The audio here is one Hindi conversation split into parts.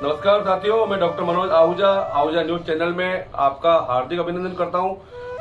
नमस्कार साथियों, मैं doctor Manoj Ahuja Ahuja news channel में आपका हार्दिक अभिनंदन करता हूं।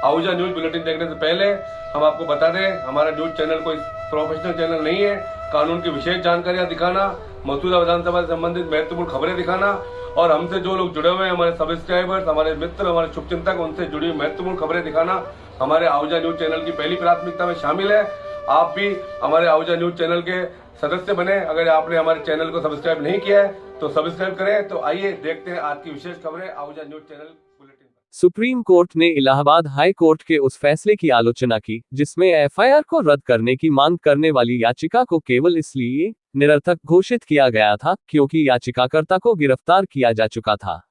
आहूजा न्यूज बुलेटिन देखने से पहले हम आपको बता दें, हमारा न्यूज चैनल कोई प्रोफेशनल चैनल नहीं है। कानून की विशेष जानकारियां दिखाना, मौजूदा विधानसभा से संबंधित महत्वपूर्ण खबरें दिखाना और हमसे जो लोग जुड़े हुए हैं, हमारे सब्सक्राइबर्स, हमारे मित्र, हमारे शुभचिंतक, उनसे जुड़ी हुई महत्वपूर्ण खबरें दिखाना हमारे आहूजा न्यूज चैनल की पहली प्राथमिकता में शामिल है। आप भी हमारे आहूजा न्यूज चैनल के सदस्य बने। अगर आपने हमारे चैनल को सब्सक्राइब नहीं किया है तो सब्सक्राइब करें। तो आइए देखते हैं आज की विशेष खबरें Ahuja news channel bulletin. Supreme court ने इलाहाबाद हाई कोर्ट के उस फैसले की आलोचना की जिसमें एफआईआर को रद्द करने की मांग करने वाली याचिका को केवल इसलिए निरर्थक घोषित किया गया था क्योंकि याचिकाकर्ता को गिरफ्तार किया जा चुका था।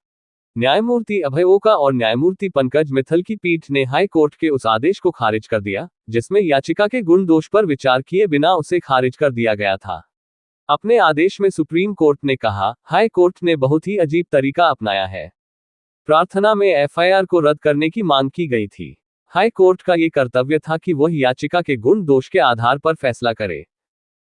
न्यायमूर्ति अभय ओका और न्यायमूर्ति पंकज मित्तल की पीठ ने हाई कोर्ट के उस आदेश को खारिज कर दिया जिसमें याचिका के गुण दोष पर विचार किए बिना उसे खारिज कर दिया गया था। अपने आदेश में सुप्रीम कोर्ट ने कहा, हाई कोर्ट ने बहुत ही अजीब तरीका अपनाया है। प्रार्थना में एफआईआर को रद्द करने की मांग की गई थी। हाई कोर्ट का ये कर्तव्य था कि वह याचिका के गुण दोष के आधार पर फैसला करे।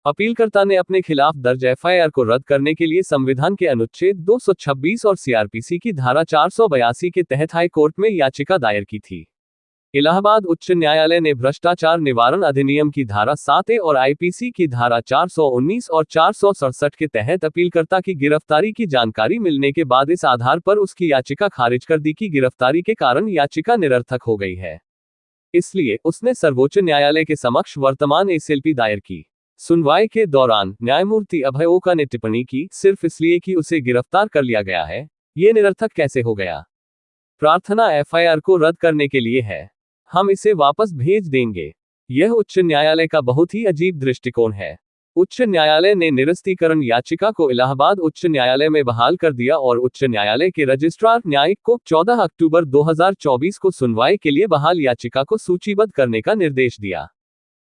अपीलकर्ता ने अपने खिलाफ दर्ज एफआईआर को रद्द करने के लिए संविधान के अनुच्छेद 226 और सीआरपीसी की धारा 482 के तहत हाई कोर्ट में याचिका दायर की थी। इलाहाबाद उच्च न्यायालय ने भ्रष्टाचार निवारण अधिनियम की धारा 7A और आईपीसी की धारा 419 और 467 के तहत अपीलकर्ता की गिरफ्तारी की जानकारी मिलने के बाद इस आधार पर उसकी याचिका खारिज कर दी कि गिरफ्तारी के कारण याचिका निरर्थक हो गई है। इसलिए उसने सर्वोच्च न्यायालय के समक्ष वर्तमान एसएलपी दायर की। सुनवाई के दौरान न्यायमूर्ति अभय ओका ने टिप्पणी की, सिर्फ इसलिए कि उसे गिरफ्तार कर लिया गया है, ये निरर्थक कैसे हो गया? प्रार्थना एफआईआर को रद्द करने के लिए है, हम इसे वापस भेज देंगे। यह उच्च न्यायालय का बहुत ही अजीब दृष्टिकोण है। उच्च न्यायालय ने निरस्तीकरण याचिका को इलाहाबाद उच्च न्यायालय में बहाल कर दिया और उच्च न्यायालय के रजिस्ट्रार न्यायिक को 14 अक्टूबर 2024 को सुनवाई के लिए बहाल याचिका को सूचीबद्ध करने का निर्देश दिया।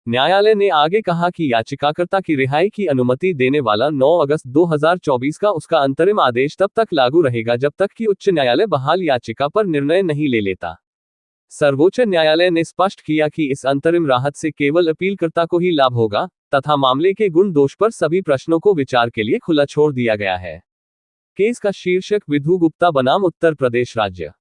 न्यायालय ने आगे कहा कि याचिकाकर्ता की रिहाई की अनुमति देने वाला 9 अगस्त 2024 का उसका अंतरिम आदेश तब तक लागू रहेगा जब तक कि उच्च न्यायालय बहाल याचिका पर निर्णय नहीं ले लेता। सर्वोच्च न्यायालय ने स्पष्ट किया कि इस अंतरिम राहत से केवल अपीलकर्ता को ही लाभ होगा तथा मामले के गुण दोष पर सभी प्रश्नों को विचार के लिए खुला छोड़ दिया गया है। केस का शीर्षक विधु गुप्ता बनाम उत्तर प्रदेश राज्य।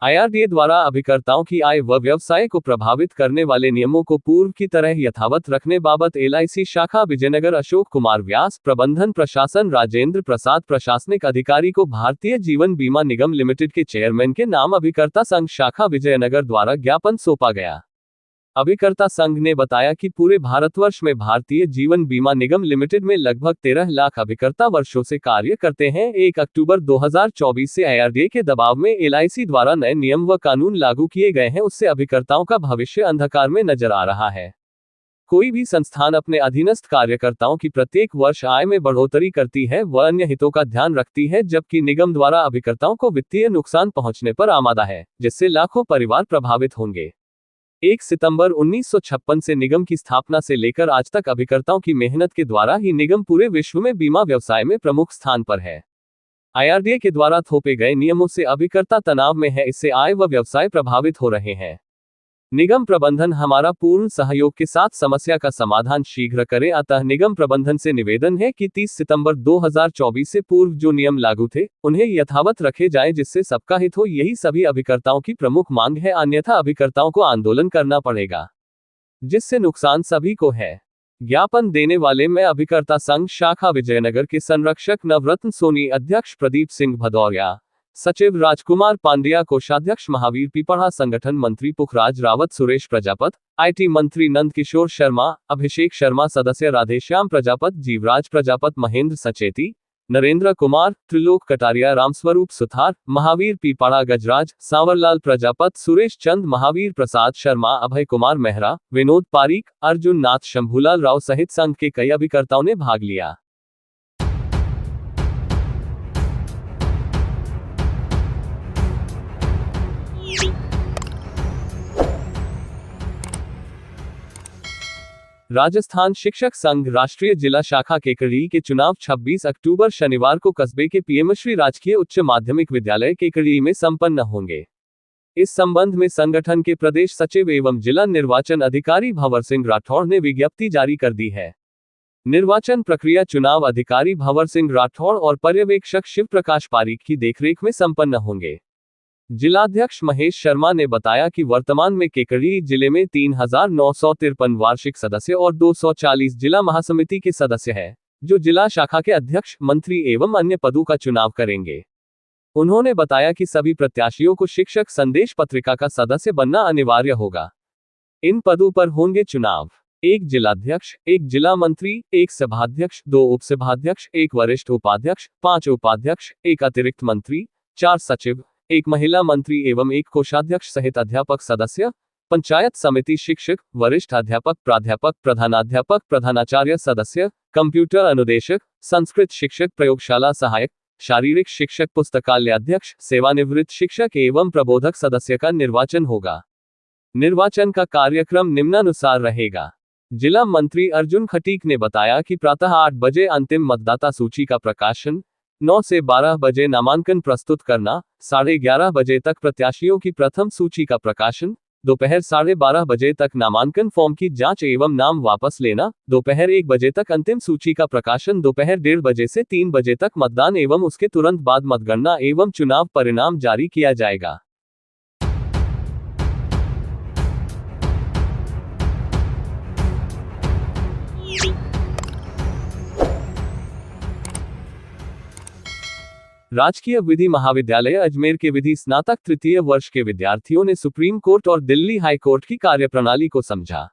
आईआरडीए द्वारा अभिकर्ताओं की आय व व्यवसाय को प्रभावित करने वाले नियमों को पूर्व की तरह यथावत रखने बाबत एलआईसी शाखा विजयनगर अशोक कुमार व्यास, प्रबंधन प्रशासन राजेंद्र प्रसाद प्रशासनिक अधिकारी को भारतीय जीवन बीमा निगम लिमिटेड के चेयरमैन के नाम अभिकर्ता संघ शाखा विजयनगर द्वारा ज्ञापन सौंपा गया। अभिकर्ता संघ ने बताया कि पूरे भारतवर्ष में भारतीय जीवन बीमा निगम लिमिटेड में लगभग 13 लाख अभिकर्ता वर्षों से कार्य करते हैं। 1 अक्टूबर 2024 से आईआरडीए के दबाव में एलआईसी द्वारा नए नियम व कानून लागू किए गए हैं, उससे अभिकर्ताओं का भविष्य अंधकार में नजर आ रहा है। कोई भी संस्थान अपने अधीनस्थ कार्यकर्ताओं की प्रत्येक वर्ष आय में बढ़ोतरी करती है व अन्य हितों का ध्यान रखती है, जबकि निगम द्वारा अभिकर्ताओं को वित्तीय नुकसान पहुंचने पर आमादा है, जिससे लाखों परिवार प्रभावित होंगे। 1 सितंबर 1956 से निगम की स्थापना से लेकर आज तक अभिकर्ताओं की मेहनत के द्वारा ही निगम पूरे विश्व में बीमा व्यवसाय में प्रमुख स्थान पर है। आईआरडीए के द्वारा थोपे गए नियमों से अभिकर्ता तनाव में है, इससे आय व व्यवसाय प्रभावित हो रहे हैं। निगम प्रबंधन हमारा पूर्ण सहयोग के साथ समस्या का समाधान शीघ्र करे, अतः निगम प्रबंधन से निवेदन है कि 30 सितंबर 2024 से पूर्व जो नियम लागू थे उन्हें यथावत रखे जाएं, जिससे सबका हित हो। यही सभी अभिकर्ताओं की प्रमुख मांग है, अन्यथा अभिकर्ताओं को आंदोलन करना पड़ेगा, जिससे नुकसान सभी को है। ज्ञापन देने वाले में अभिकर्ता संघ शाखा विजयनगर के संरक्षक नवरत्न सोनी, अध्यक्ष प्रदीप सिंह भदौरिया, सचिव राजकुमार पांड्या, कोषाध्यक्ष महावीर पिपढ़ा, संगठन मंत्री पुखराज रावत, सुरेश प्रजापत, आईटी मंत्री नंद किशोर शर्मा, अभिषेक शर्मा, सदस्य राधेश्याम प्रजापत, जीवराज प्रजापत, महेंद्र सचेती, नरेंद्र कुमार, त्रिलोक कटारिया, रामस्वरूप सुथार, महावीर पिपढ़ा, गजराज, सांवरलाल प्रजापत, सुरेश चंद, महावीर प्रसाद शर्मा, अभय कुमार मेहरा, विनोद पारीक, अर्जुन नाथ, शंभूलाल राव सहित संघ के कई अभिकर्ताओं ने भाग लिया। राजस्थान शिक्षक संघ राष्ट्रीय जिला शाखा केकड़ी के चुनाव 26 अक्टूबर शनिवार को कस्बे के पीएमश्री राजकीय उच्च माध्यमिक विद्यालय केकड़ी में संपन्न होंगे। इस संबंध में संगठन के प्रदेश सचिव एवं जिला निर्वाचन अधिकारी भंवर सिंह राठौड़ ने विज्ञप्ति जारी कर दी है। निर्वाचन प्रक्रिया चुनाव अधिकारी भंवर सिंह राठौड़ और पर्यवेक्षक शिव प्रकाश पारीक की देखरेख में संपन्न होंगे। जिलाध्यक्ष महेश शर्मा ने बताया कि वर्तमान में केकड़ी जिले में 3953 वार्षिक सदस्य और 240 जिला महासमिति के सदस्य हैं, जो जिला शाखा के अध्यक्ष, मंत्री एवं अन्य पदों का चुनाव करेंगे। उन्होंने बताया कि सभी प्रत्याशियों को शिक्षक संदेश पत्रिका का सदस्य बनना अनिवार्य होगा। इन पदों पर होंगे चुनाव: 1 जिलाध्यक्ष, 1 जिला मंत्री, 1 सभाध्यक्ष, 2 उपसभाध्यक्ष, 1 वरिष्ठ उपाध्यक्ष, 5 उपाध्यक्ष, 1 अतिरिक्त मंत्री, 4 सचिव, 1 महिला मंत्री एवं 1 कोषाध्यक्ष सहित अध्यापक सदस्य, पंचायत समिति शिक्षक, वरिष्ठ अध्यापक, प्राध्यापक, प्रधानाध्यापक, प्रधानाचार्य सदस्य, कंप्यूटर अनुदेशक, संस्कृत शिक्षक, प्रयोगशाला सहायक, शारीरिक शिक्षक, पुस्तकालय अध्यक्ष, सेवानिवृत्त शिक्षक एवं प्रबोधक सदस्य का निर्वाचन होगा। निर्वाचन का कार्यक्रम निम्नानुसार रहेगा। जिला मंत्री अर्जुन खटीक ने बताया कि प्रातः 8 बजे अंतिम मतदाता सूची का प्रकाशन, 9 से 12 बजे नामांकन प्रस्तुत करना, 11:30 बजे तक प्रत्याशियों की प्रथम सूची का प्रकाशन, दोपहर 12:30 बजे तक नामांकन फॉर्म की जांच एवं नाम वापस लेना, दोपहर 1 बजे तक अंतिम सूची का प्रकाशन, दोपहर 1:30 बजे से 3 बजे तक मतदान एवं उसके तुरंत बाद मतगणना एवं चुनाव परिणाम जारी किया जाएगा। राजकीय विधि महाविद्यालय अजमेर के विधि स्नातक तृतीय वर्ष के विद्यार्थियों ने सुप्रीम कोर्ट और दिल्ली हाई कोर्ट की कार्यप्रणाली को समझा।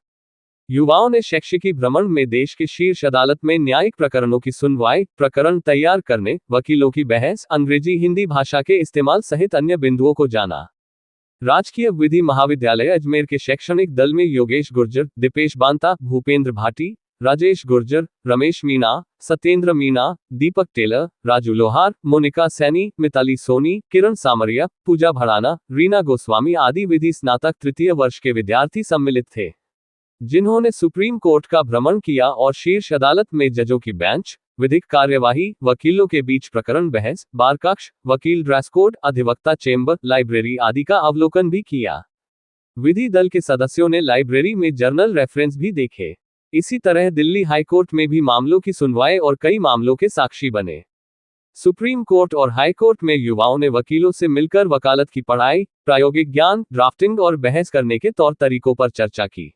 युवाओं ने शैक्षिकी भ्रमण में देश के शीर्ष अदालत में न्यायिक प्रकरणों की सुनवाई, प्रकरण तैयार करने, वकीलों की बहस, अंग्रेजी हिंदी भाषा के इस्तेमाल सहित अन्य बिंदुओं को जाना। राजकीय विधि महाविद्यालय अजमेर के शैक्षणिक दल में योगेश गुर्जर, दीपेश बांता, भूपेंद्र भाटी, राजेश गुर्जर, रमेश मीणा, सत्येंद्र मीणा, दीपक टेलर, राजू लोहार, मोनिका सैनी, मिताली सोनी, किरण सामरिया, पूजा भड़ाना, रीना गोस्वामी आदि विधि स्नातक तृतीय वर्ष के विद्यार्थी सम्मिलित थे, जिन्होंने सुप्रीम कोर्ट का भ्रमण किया और शीर्ष अदालत में जजों की बेंच, विधिक कार्यवाही, वकीलों के बीच प्रकरण बहस, बार कक्ष, वकील ड्रेस कोड, अधिवक्ता चेंबर, लाइब्रेरी आदि का अवलोकन भी किया। विधि दल के सदस्यों ने लाइब्रेरी में जर्नल रेफरेंस भी देखे। इसी तरह दिल्ली हाईकोर्ट में भी मामलों की सुनवाई और कई मामलों के साक्षी बने। सुप्रीम कोर्ट और हाई कोर्ट में युवाओं ने वकीलों से मिलकर वकालत की पढ़ाई, प्रायोगिक ज्ञान, ड्राफ्टिंग और बहस करने के तौर तरीकों पर चर्चा की।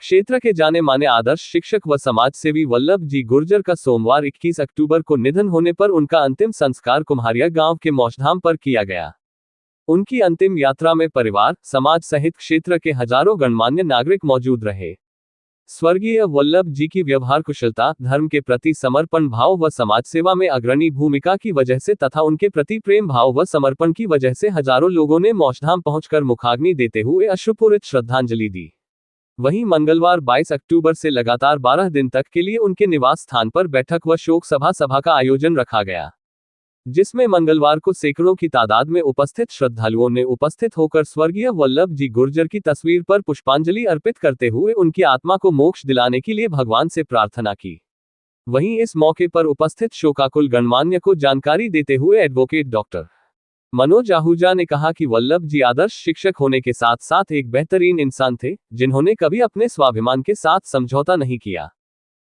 क्षेत्र के जाने माने आदर्श शिक्षक व समाजसेवी वल्लभ जी गुर्जर का सोमवार 21 अक्टूबर को निधन होने पर उनका अंतिम संस्कार कुम्हारिया गांव के मौजधाम पर किया गया। उनकी अंतिम यात्रा में परिवार, समाज सहित क्षेत्र के हजारों गणमान्य नागरिक मौजूद रहे। स्वर्गीय वल्लभ जी की व्यवहार कुशलता, धर्म के प्रति समर्पण भाव व समाज सेवा में अग्रणी भूमिका की वजह से तथा उनके प्रति प्रेम भाव व समर्पण की वजह से हजारों लोगों ने मौजधाम पहुंचकर मुखाग्नि देते हुए अश्रुपूरित श्रद्धांजलि दी। वहीं मंगलवार 22 अक्टूबर से लगातार 12 दिन तक के लिए उनके निवास स्थान पर बैठक व शोक सभा का आयोजन रखा गया, जिसमें मंगलवार को सैकड़ों की तादाद में उपस्थित श्रद्धालुओं ने उपस्थित होकर स्वर्गीय वल्लभ जी गुर्जर की तस्वीर पर पुष्पांजलि अर्पित करते हुए उनकी आत्मा को मोक्ष दिलाने के लिए भगवान से प्रार्थना की। वहीं इस मौके पर उपस्थित शोकाकुल गणमान्य को जानकारी देते हुए एडवोकेट डॉक्टर मनोज आहूजा ने कहा कि वल्लभ जी आदर्श शिक्षक होने के साथ साथ एक बेहतरीन इंसान थे, जिन्होंने कभी अपने स्वाभिमान के साथ समझौता नहीं किया।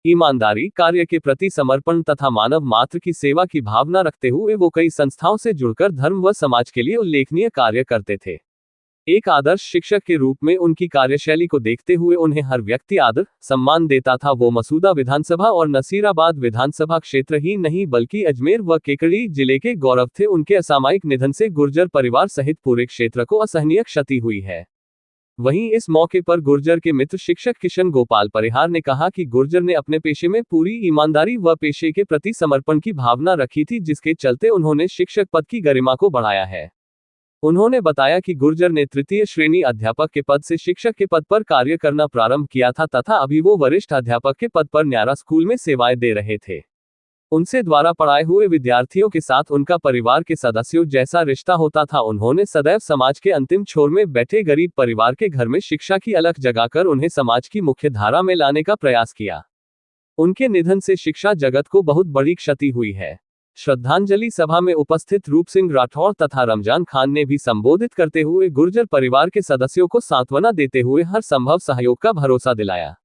ईमानदारी, कार्य के प्रति समर्पण तथा मानव मात्र की सेवा की भावना रखते हुए वो कई संस्थाओं से जुड़कर धर्म व समाज के लिए उल्लेखनीय कार्य करते थे। एक आदर्श शिक्षक के रूप में उनकी कार्यशैली को देखते हुए उन्हें हर व्यक्ति आदर, सम्मान देता था। वो मसूदा विधानसभा और नसीराबाद विधानसभा क्षेत्र ही नहीं बल्कि अजमेर व केकड़ी जिले के गौरव थे। उनके असामयिक निधन से गुर्जर परिवार सहित पूरे क्षेत्र को असहनीय क्षति हुई है। वहीं इस मौके पर गुर्जर के मित्र शिक्षक किशन गोपाल परिहार ने कहा कि गुर्जर ने अपने पेशे में पूरी ईमानदारी व पेशे के प्रति समर्पण की भावना रखी थी, जिसके चलते उन्होंने शिक्षक पद की गरिमा को बढ़ाया है। उन्होंने बताया कि गुर्जर ने तृतीय श्रेणी अध्यापक के पद से शिक्षक के पद पर कार्य करना प्रारंभ किया था तथा अभी वो वरिष्ठ अध्यापक के पद पर न्यारा स्कूल में सेवाएं दे रहे थे। उनसे द्वारा पढ़ाए हुए विद्यार्थियों के साथ उनका परिवार के सदस्यों जैसा रिश्ता होता था। उन्होंने सदैव समाज के अंतिम छोर में बैठे गरीब परिवार के घर में शिक्षा की अलख जगाकर उन्हें समाज की मुख्य धारा में लाने का प्रयास किया। उनके निधन से शिक्षा जगत को बहुत बड़ी क्षति हुई है। श्रद्धांजलि सभा में उपस्थित रूप सिंह राठौर तथा रमजान खान ने भी संबोधित करते हुए गुर्जर परिवार के सदस्यों को सांत्वना देते हुए हर संभव सहयोग का भरोसा दिलाया।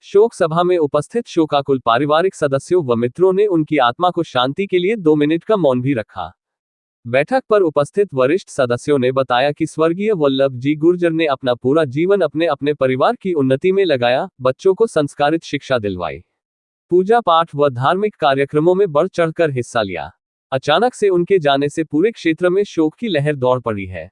शोक सभा में उपस्थित शोकाकुल पारिवारिक सदस्यों व मित्रों ने उनकी आत्मा को शांति के लिए 2 मिनट का मौन भी रखा। बैठक पर उपस्थित वरिष्ठ सदस्यों ने बताया कि स्वर्गीय वल्लभ जी गुर्जर ने अपना पूरा जीवन अपने अपने परिवार की उन्नति में लगाया, बच्चों को संस्कारित शिक्षा दिलवाई, पूजा पाठ व धार्मिक कार्यक्रमों में बढ़ चढ़कर हिस्सा लिया। अचानक से उनके जाने से पूरे क्षेत्र में शोक की लहर दौड़ पड़ी है।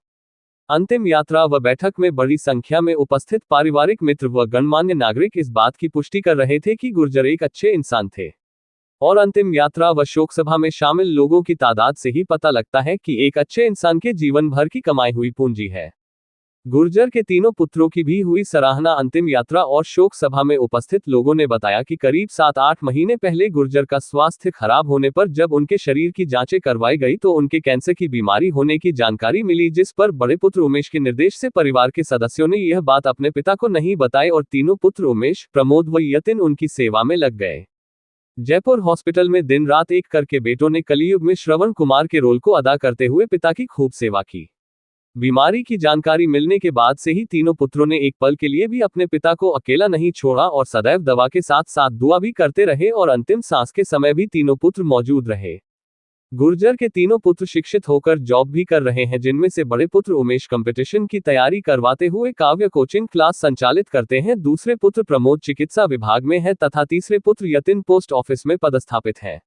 अंतिम यात्रा व बैठक में बड़ी संख्या में उपस्थित पारिवारिक मित्र व गणमान्य नागरिक इस बात की पुष्टि कर रहे थे कि गुर्जर एक अच्छे इंसान थे, और अंतिम यात्रा व शोक सभा में शामिल लोगों की तादाद से ही पता लगता है कि एक अच्छे इंसान के जीवन भर की कमाई हुई पूंजी है। गुर्जर के तीनों पुत्रों की भी हुई सराहना। अंतिम यात्रा और शोक सभा में उपस्थित लोगों ने बताया कि करीब 7-8 महीने पहले गुर्जर का स्वास्थ्य खराब होने पर जब उनके शरीर की जांचें करवाई गई तो उनके कैंसर की बीमारी होने की जानकारी मिली, जिस पर बड़े पुत्र उमेश के निर्देश से परिवार के सदस्यों ने यह बात अपने पिता को नहीं बताई और तीनों पुत्र उमेश, प्रमोद व यतिन उनकी सेवा में लग गए। जयपुर हॉस्पिटल में दिन रात एक करके बेटों ने कलियुग में श्रवण कुमार के रोल को अदा करते हुए पिता की खूब सेवा की। बीमारी की जानकारी मिलने के बाद से ही तीनों पुत्रों ने एक पल के लिए भी अपने पिता को अकेला नहीं छोड़ा और सदैव दवा के साथ साथ दुआ भी करते रहे और अंतिम सांस के समय भी तीनों पुत्र मौजूद रहे। गुर्जर के तीनों पुत्र शिक्षित होकर जॉब भी कर रहे हैं, जिनमें से बड़े पुत्र उमेश कंपटीशन की तैयारी करवाते हुए काव्य कोचिंग क्लास संचालित करते हैं, दूसरे पुत्र प्रमोद चिकित्सा विभाग में है तथा तीसरे पुत्र यतिन पोस्ट ऑफिस में पदस्थापित है।